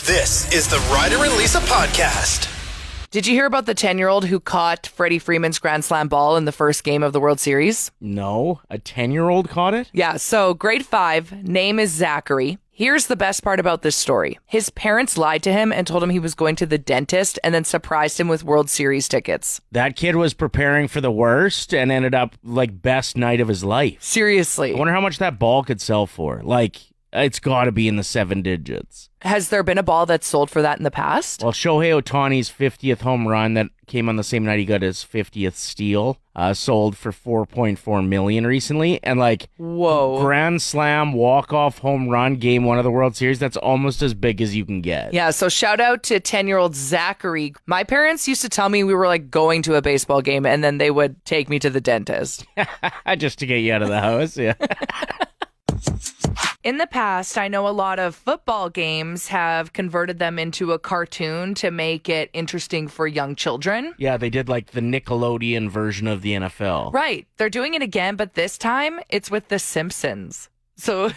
This is the Ryder and Lisa podcast. Did you hear about the 10-year-old who caught Freddie Freeman's Grand Slam ball in the first game of the World Series? No, a 10-year-old caught it? Yeah, so grade 5, name is Zachary. Here's the best part about this story. His parents lied to him and told him he was going to the dentist and then surprised him with World Series tickets. That kid was preparing for the worst and ended up like best night of his life. Seriously. I wonder how much that ball could sell for. Like, it's got to be in the 7 digits. Has there been a ball that's sold for that in the past? Well, Shohei Ohtani's 50th home run that came on the same night he got his 50th steal sold for $4.4 million recently. And like, whoa, Grand Slam walk-off home run game 1 of the World Series, that's almost as big as you can get. Yeah, so shout out to 10-year-old Zachary. My parents used to tell me we were like going to a baseball game and then they would take me to the dentist. Just to get you out of the house, yeah. In the past, I know a lot of football games have converted them into a cartoon to make it interesting for young children. Yeah, they did like the Nickelodeon version of the NFL. Right. They're doing it again, but this time it's with The Simpsons. So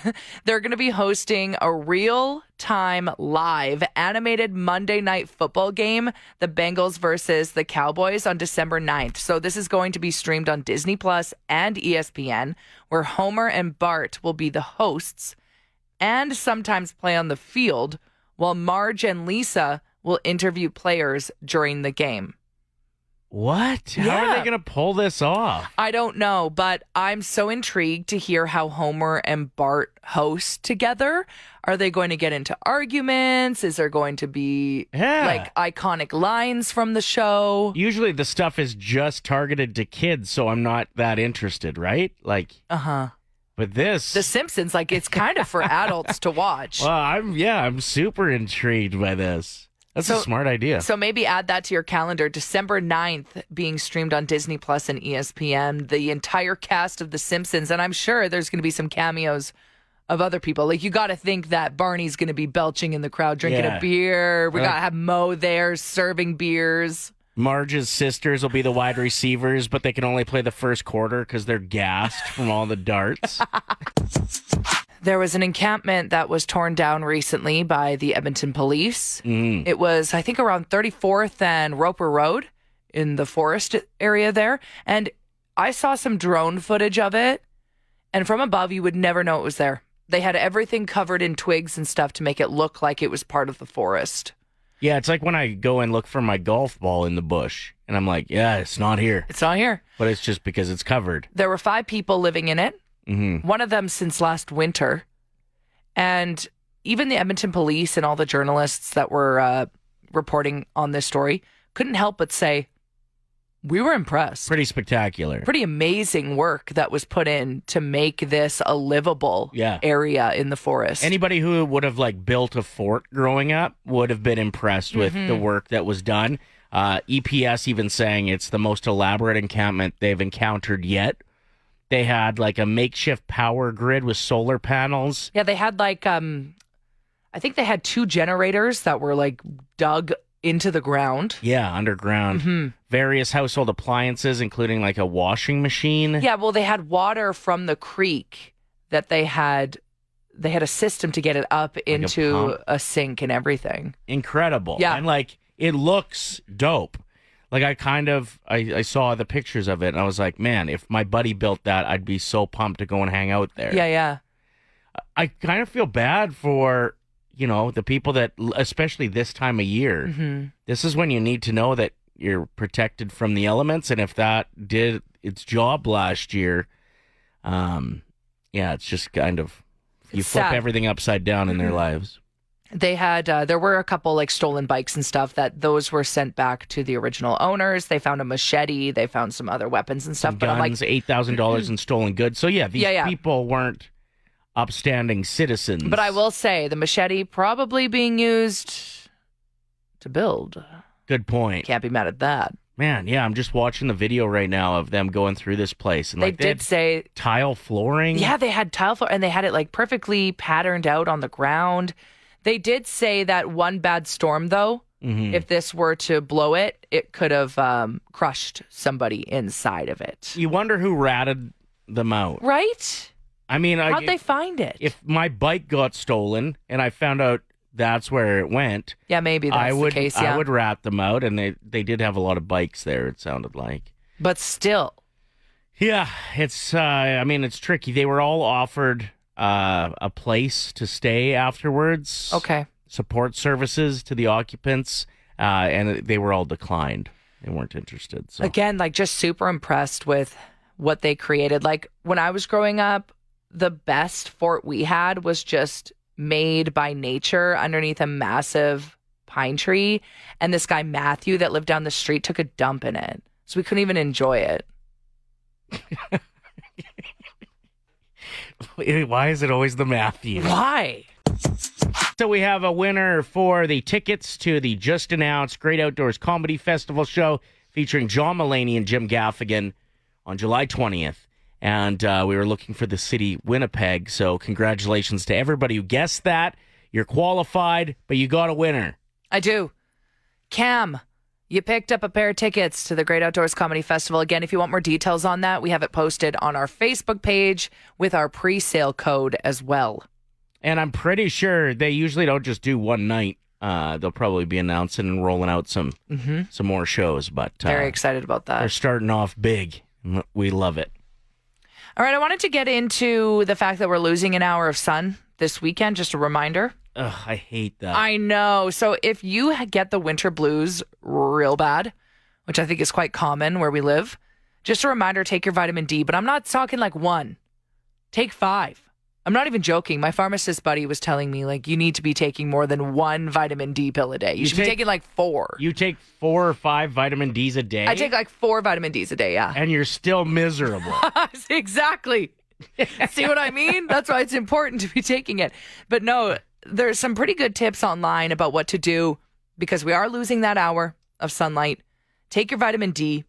they're going to be hosting a real-time live animated Monday Night Football game, the Bengals versus the Cowboys, on December 9th. So this is going to be streamed on Disney Plus and ESPN, where Homer and Bart will be the hosts and sometimes play on the field, while Marge and Lisa will interview players during the game. What? Yeah. How are they going to pull this off? I don't know, but I'm so intrigued to hear how Homer and Bart host together. Are they going to get into arguments? Is there going to be like iconic lines from the show? Usually the stuff is just targeted to kids, so I'm not that interested, right? Like, but this, The Simpsons, like, it's kind of for adults to watch. well, I'm super intrigued by this. That's a smart idea. So maybe add that to your calendar. December 9th being streamed on Disney Plus and ESPN. The entire cast of The Simpsons. And I'm sure there's going to be some cameos of other people. Like, you got to think that Barney's going to be belching in the crowd, drinking a beer. We got to have Mo there serving beers. Marge's sisters will be the wide receivers, but they can only play the first quarter because they're gassed from all the darts. There was an encampment that was torn down recently by the Edmonton police. It was, I think, around 34th and Roper Road in the forest area there. And I saw some drone footage of it. And from above, you would never know it was there. They had everything covered in twigs and stuff to make it look like it was part of the forest. Yeah, it's like when I go and look for my golf ball in the bush. And I'm like, yeah, it's not here. It's not here. But it's just because it's covered. There were 5 people living in it. One of them since last winter. And even the Edmonton police and all the journalists that were reporting on this story couldn't help but say, we were impressed. Pretty spectacular. Pretty amazing work that was put in to make this a livable area in the forest. Anybody who would have like built a fort growing up would have been impressed with the work that was done. EPS even saying it's the most elaborate encampment they've encountered yet. They had like a makeshift power grid with solar panels. Yeah, they had like, I think they had 2 generators that were like dug into the ground. Yeah, underground. Various household appliances, including like a washing machine. Yeah, well, they had water from the creek that they had a system to get it up like into a sink and everything. Incredible. Yeah. And like, it looks dope. Like, I saw the pictures of it, and I was like, man, if my buddy built that, I'd be so pumped to go and hang out there. Yeah. I kind of feel bad for, the people that, especially this time of year, this is when you need to know that you're protected from the elements, and if that did its job last year, it's just kind of, you flip sad. Everything upside down in their lives. They had, there were a couple like stolen bikes and stuff that those were sent back to the original owners. They found a machete. They found some other weapons and stuff. Some but guns, I'm like, $8,000 in stolen goods. So yeah, these people weren't upstanding citizens. But I will say the machete probably being used to build. Good point. Can't be mad at that. Man, yeah, I'm just watching the video right now of them going through this place. And they did say tile flooring. Yeah, they had tile floor and they had it like perfectly patterned out on the ground. They did say that one bad storm, though, if this were to blow it, it could have crushed somebody inside of it. You wonder who ratted them out. Right? I mean, how'd they find it? If my bike got stolen and I found out that's where it went. Yeah, maybe that's the case, yeah. I would rat them out, and they did have a lot of bikes there, it sounded like. But still. Yeah, it's it's tricky. They were all offered a place to stay afterwards. Okay. Support services to the occupants, and they were all declined. They weren't interested. So. Again, like just super impressed with what they created. Like when I was growing up, the best fort we had was just made by nature underneath a massive pine tree. And this guy, Matthew, that lived down the street, took a dump in it. So we couldn't even enjoy it. Why is it always the Matthew? Why? So we have a winner for the tickets to the just announced Great Outdoors Comedy Festival show featuring John Mulaney and Jim Gaffigan on July 20th. And we were looking for the city Winnipeg. So congratulations to everybody who guessed that. You're qualified, but you got a winner. I do. Cam, you picked up a pair of tickets to the Great Outdoors Comedy Festival. Again, if you want more details on that, we have it posted on our Facebook page with our pre-sale code as well. And I'm pretty sure they usually don't just do one night. They'll probably be announcing and rolling out some more shows. But very excited about that. They're starting off big. We love it. All right, I wanted to get into the fact that we're losing an hour of sun this weekend. Just a reminder. Ugh, I hate that. I know. So if you get the winter blues real bad, which I think is quite common where we live, just a reminder, take your vitamin D. But I'm not talking like 1. Take 5. I'm not even joking. My pharmacist buddy was telling me, like, you need to be taking more than 1 vitamin D pill a day. You should be taking like 4. You take 4 or 5 vitamin Ds a day? I take like 4 vitamin Ds a day, yeah. And you're still miserable. Exactly. See what I mean? That's why it's important to be taking it. But no, there's some pretty good tips online about what to do because we are losing that hour of sunlight. Take your vitamin D.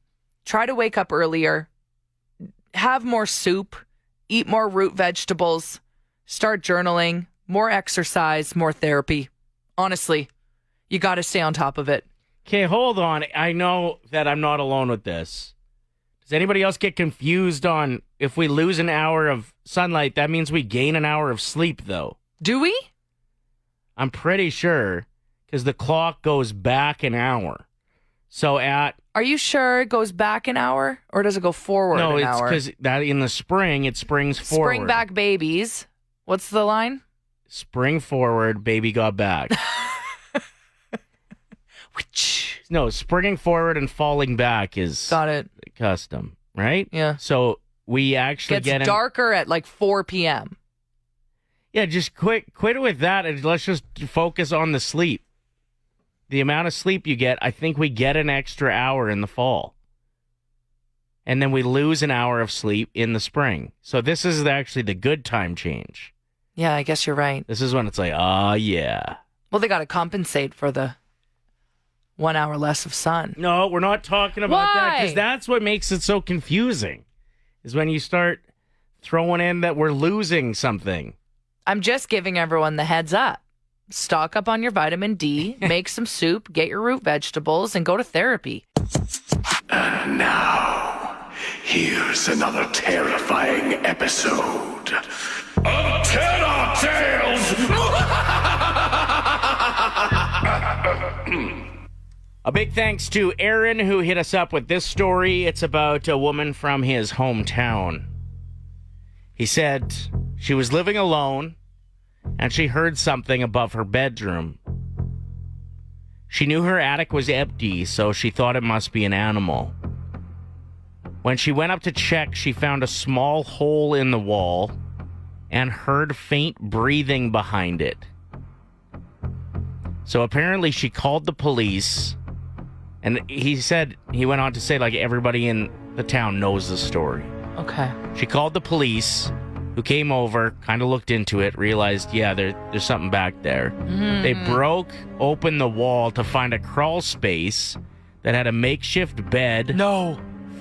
Try to wake up earlier. Have more soup. Eat more root vegetables. Start journaling, more exercise, more therapy. Honestly, you got to stay on top of it. Okay, hold on. I know that I'm not alone with this. Does anybody else get confused on if we lose an hour of sunlight, that means we gain an hour of sleep, though? Do we? I'm pretty sure, because the clock goes back an hour. So Are you sure it goes back an hour, or does it go forward an hour? No, it's because that in the spring, it springs forward. Spring back babies. What's the line? Spring forward, baby got back. No, springing forward and falling back is got it. Custom, right? Yeah. So we actually gets darker at like 4 p.m. Yeah, just quit with that and let's just focus on the sleep. The amount of sleep you get, I think we get an extra hour in the fall. And then we lose an hour of sleep in the spring. So this is actually the good time change. Yeah, I guess you're right. This is when it's like, oh, yeah. Well, they got to compensate for the 1 hour less of sun. No, we're not talking about that because that's what makes it so confusing is when you start throwing in that we're losing something. I'm just giving everyone the heads up. Stock up on your vitamin D, make some soup, get your root vegetables, and go to therapy. And now, here's another terrifying episode of Terror Tales! A big thanks to Aaron who hit us up with this story. It's about a woman from his hometown. He said she was living alone and she heard something above her bedroom. She knew her attic was empty, so she thought it must be an animal. When she went up to check, she found a small hole in the wall and heard faint breathing behind it. So apparently she called the police, and he went on to say, like, everybody in the town knows the story. Okay. She called the police, who came over, kind of looked into it, realized, yeah, there's something back there. Mm. They broke open the wall to find a crawl space that had a makeshift bed,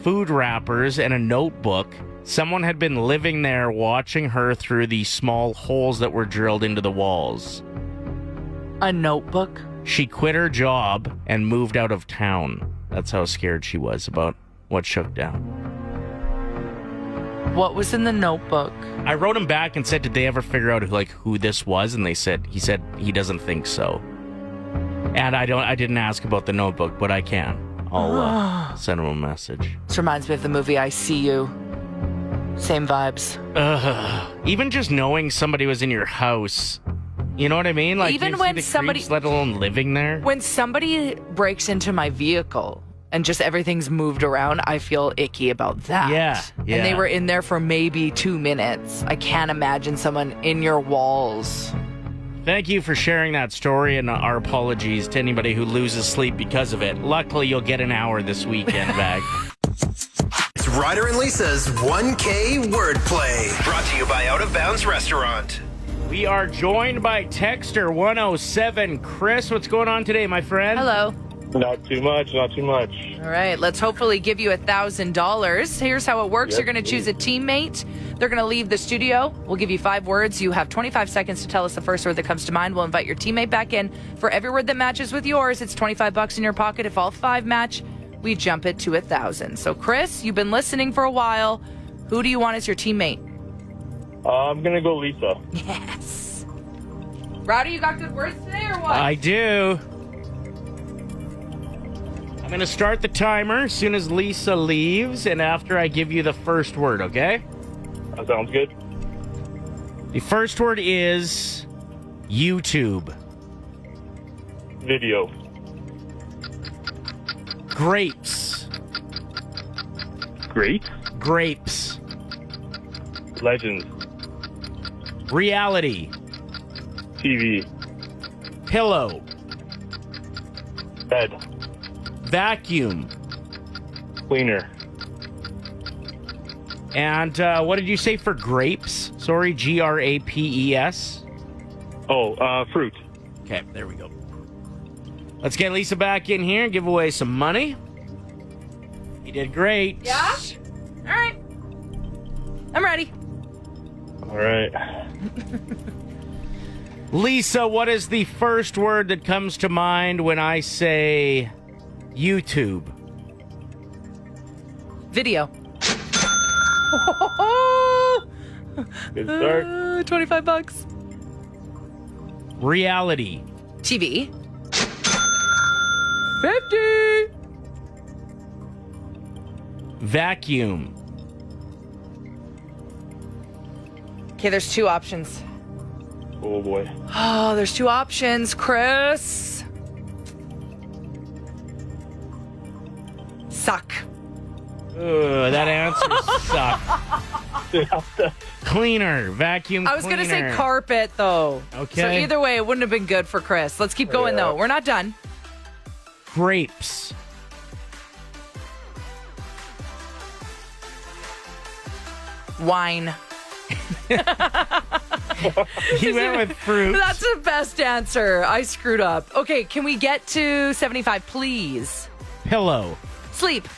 food wrappers, and a notebook. Someone had been living there watching her through these small holes that were drilled into the walls. A notebook? She quit her job and moved out of town. That's how scared she was about what shook down. What was in the notebook? I wrote him back and said, did they ever figure out who this was? And he said he doesn't think so. And I didn't ask about the notebook, but I can. I'll send him a message. This reminds me of the movie I See You. Same vibes. Even just knowing somebody was in your house, you know what I mean? Like, Even you see when the somebody, creeps, let alone living there. when somebody breaks into my vehicle and just everything's moved around, I feel icky about that. Yeah. And they were in there for maybe 2 minutes. I can't imagine someone in your walls. Thank you for sharing that story, and our apologies to anybody who loses sleep because of it. Luckily, you'll get an hour this weekend back. It's Ryder and Lisa's 1K wordplay. Brought to you by Out of Bounds Restaurant. We are joined by Texter 107. Chris, what's going on today, my friend? Hello. Not too much. All right, let's hopefully give you $1,000. Here's how it works. Yes, You're going to choose a teammate. They're going to leave the studio. We'll give you 5 words. You have 25 seconds to tell us the first word that comes to mind. We'll invite your teammate back in. For every word that matches with yours, it's $25 in your pocket. If all 5 match, we jump it to 1,000. So, Chris, you've been listening for a while. Who do you want as your teammate? I'm going to go Lisa. Yes. Rowdy, you got good words today or what? I do. I'm going to start the timer as soon as Lisa leaves and after I give you the first word, okay? That sounds good. The first word is YouTube. Video. Grapes. Great. Grapes. Legends. Reality. TV. Pillow. Bed. Vacuum. Cleaner. And what did you say for grapes? Sorry, Grapes. Fruit. Okay, there we go. Let's get Lisa back in here and give away some money. You did great. Yeah? All right. I'm ready. All right. Lisa, what is the first word that comes to mind when I say YouTube? Video. Good start. $25. Reality. TV. 50. Vacuum. Okay, there's 2 options. Oh, boy. Oh, there's 2 options, Chris. Suck. That answer sucks. Cleaner. Vacuum I was going to say cleaner. carpet, though. Okay. So either way, it wouldn't have been good for Chris. Let's keep going, though. We're not done. Grapes. Wine. You went with fruit. That's the best answer. I screwed up. Okay, can we get to 75, please? Pillow. Sleep.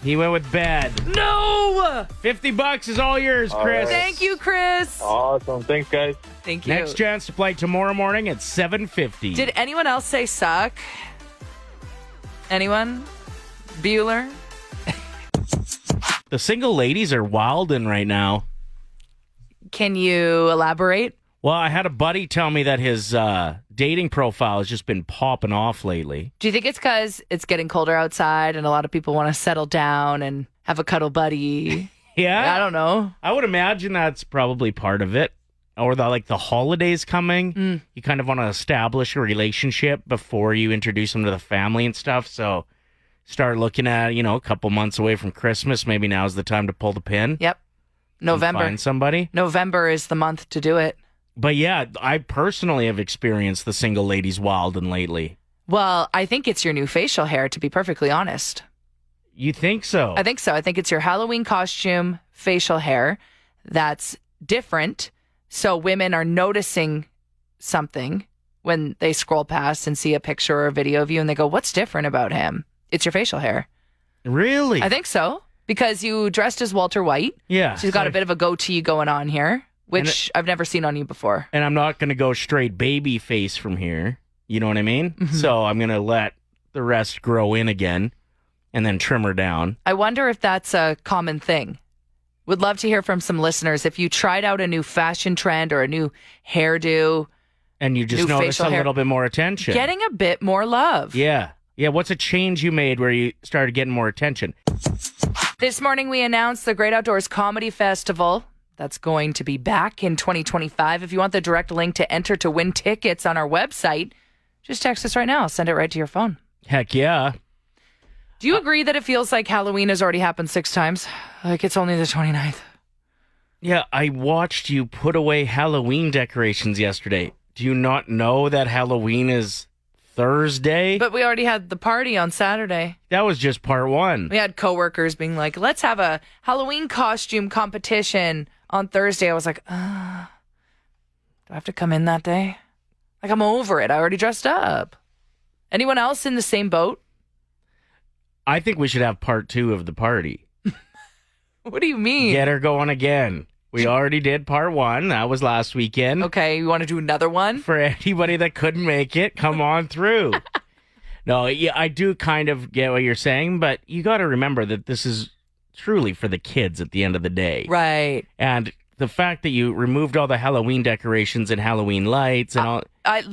He went with bed. No! $50 is all yours, Chris. Thank you, Chris. Awesome. Thanks, guys. Thank you. Next chance to play tomorrow morning at 7:50. Did anyone else say suck? Anyone? Bueller? The single ladies are wildin' right now. Can you elaborate? Well, I had a buddy tell me that his dating profile has just been popping off lately. Do you think it's because it's getting colder outside and a lot of people want to settle down and have a cuddle buddy? Yeah. I don't know. I would imagine that's probably part of it. Or the holidays coming. You kind of want to establish a relationship before you introduce them to the family and stuff. So start looking at, a couple months away from Christmas. Maybe now's the time to pull the pin. Yep. November. Find somebody. November is the month to do it. But yeah, I personally have experienced the single ladies wildin' lately. Well, I think it's your new facial hair, to be perfectly honest. You think so? I think so. I think it's your Halloween costume facial hair that's different. So women are noticing something when they scroll past and see a picture or a video of you and they go, what's different about him? It's your facial hair. Really? I think so. Because you dressed as Walter White. Yeah. So you've got a bit of a goatee going on here, which I've never seen on you before. And I'm not going to go straight baby face from here. You know what I mean? Mm-hmm. So I'm going to let the rest grow in again and then trim her down. I wonder if that's a common thing Would love to hear from some listeners. If you tried out a new fashion trend or a new hairdo, And you just New notice facial a hair. little bit more attention. getting a bit more love. Yeah. Yeah, what's a change you made where you started getting more attention? This morning, we announced the Great Outdoors Comedy Festival. That's going to be back in 2025. If you want the direct link to enter to win tickets on our website, just text us right now. I'll send it right to your phone. Heck yeah. Do you agree that it feels like Halloween has already happened 6 times? Like it's only the 29th. Yeah, I watched you put away Halloween decorations yesterday. Do you not know that Halloween is Thursday? But we already had the party on Saturday. That was just part one. We had coworkers being like, let's have a Halloween costume competition on Thursday. I was like, do I have to come in that day? Like, I'm over it. I already dressed up. Anyone else in the same boat? I think we should have part 2 of the party. What do you mean? Get her going again. We already did part 1. That was last weekend. Okay, you want to do another one? For anybody that couldn't make it, come on through. No, yeah, I do kind of get what you're saying, but you got to remember that this is truly for the kids at the end of the day. Right. And the fact that you removed all the Halloween decorations and Halloween lights and all.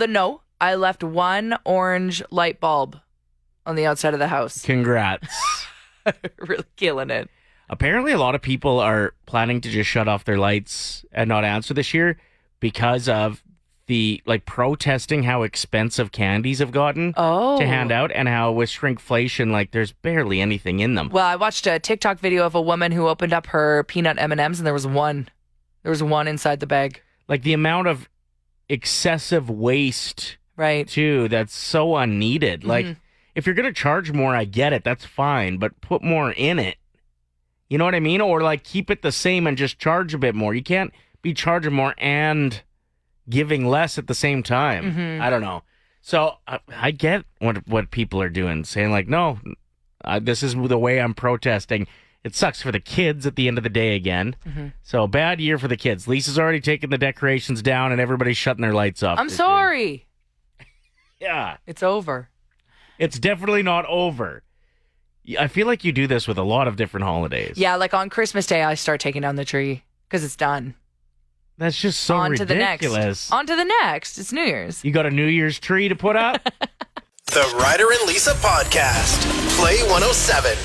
No, I left one orange light bulb on the outside of the house. Congrats. Really killing it. Apparently, a lot of people are planning to just shut off their lights and not answer this year because of the protesting how expensive candies have gotten to hand out and how with shrinkflation, there's barely anything in them. Well, I watched a TikTok video of a woman who opened up her peanut M&Ms and there was one. There was one inside the bag. The amount of excessive waste, right? Too, that's so unneeded. Mm-hmm. If you're going to charge more, I get it. That's fine, but put more in it. You know what I mean? Or keep it the same and just charge a bit more. You can't be charging more and giving less at the same time. Mm-hmm. I don't know. So I get what people are doing, saying no, this is the way I'm protesting. It sucks for the kids at the end of the day again. Mm-hmm. So bad year for the kids. Lisa's already taken the decorations down and everybody's shutting their lights off. I'm sorry. Yeah. It's over. It's definitely not over. I feel like you do this with a lot of different holidays. Yeah, on Christmas Day, I start taking down the tree because it's done. That's just so On ridiculous. to the next. On to the next. It's New Year's. You got a New Year's tree to put up? The Ryder and Lisa Podcast. Play 107.